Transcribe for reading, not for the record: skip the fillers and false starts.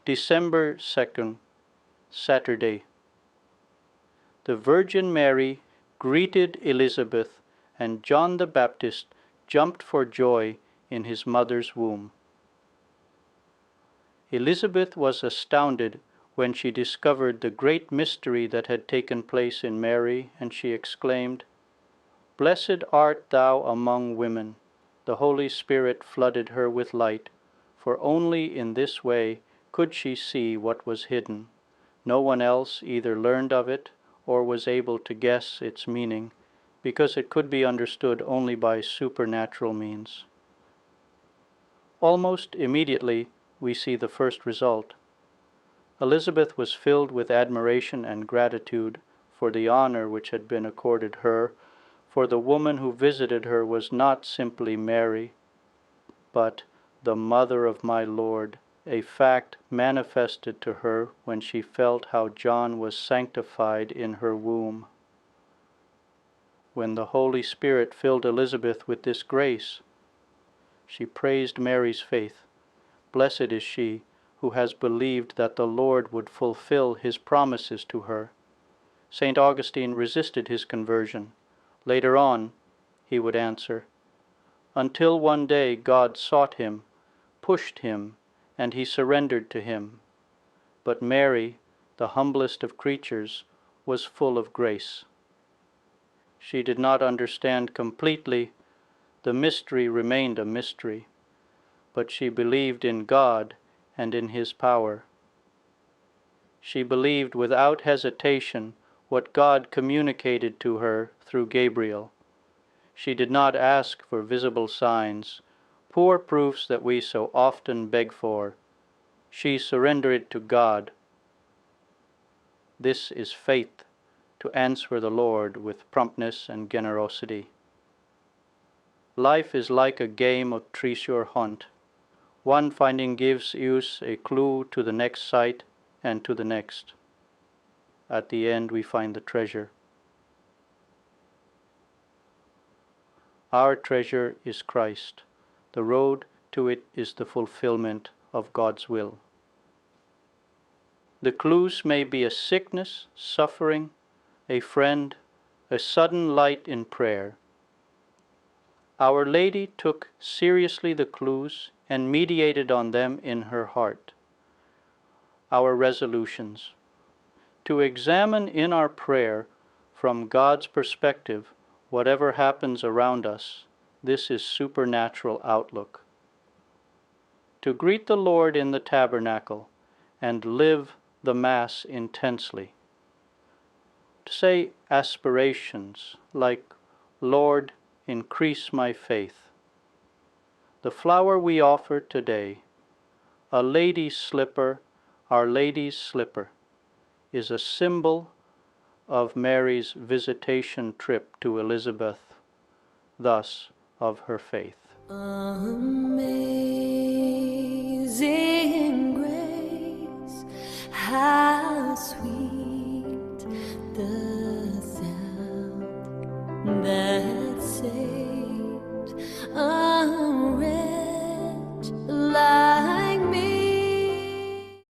December 2nd, Saturday. The Virgin Mary greeted Elizabeth, and John the Baptist jumped for joy in his mother's womb. Elizabeth was astounded when she discovered the great mystery that had taken place in Mary, and she exclaimed, "Blessed art thou among women." The Holy Spirit flooded her with light, for only in this way could she see what was hidden. No one else either learned of it or was able to guess its meaning, because it could be understood only by supernatural means. Almost immediately we see the first result. Elizabeth was filled with admiration and gratitude for the honor which had been accorded her, for the woman who visited her was not simply Mary, but the mother of my Lord, a fact manifested to her when she felt how John was sanctified in her womb. When the Holy Spirit filled Elizabeth with this grace, she praised Mary's faith. Blessed is she who has believed that the Lord would fulfill his promises to her. St. Augustine resisted his conversion. Later on, he would answer, until one day God sought him, pushed him, and he surrendered to him. But Mary, the humblest of creatures, was full of grace. She did not understand completely. The mystery remained a mystery, but she believed in God and in his power. She believed without hesitation what God communicated to her through Gabriel. She did not ask for visible signs, poor proofs that we so often beg for. She surrendered it to God. This is faith, to answer the Lord with promptness and generosity. Life is like a game of treasure hunt. One finding gives us a clue to the next sight and to the next. At the end we find the treasure. Our treasure is Christ. The road to it is the fulfillment of God's will. The clues may be a sickness, suffering, a friend, a sudden light in prayer. Our Lady took seriously the clues and meditated on them in her heart. Our resolutions: to examine in our prayer from God's perspective whatever happens around us. This is supernatural outlook. To greet the Lord in the tabernacle and live the Mass intensely. To say aspirations like, Lord, increase my faith. The flower we offer today, a lady's slipper, Our Lady's slipper, is a symbol of Mary's visitation trip to Elizabeth, thus of her faith. Amazing grace, how sweet the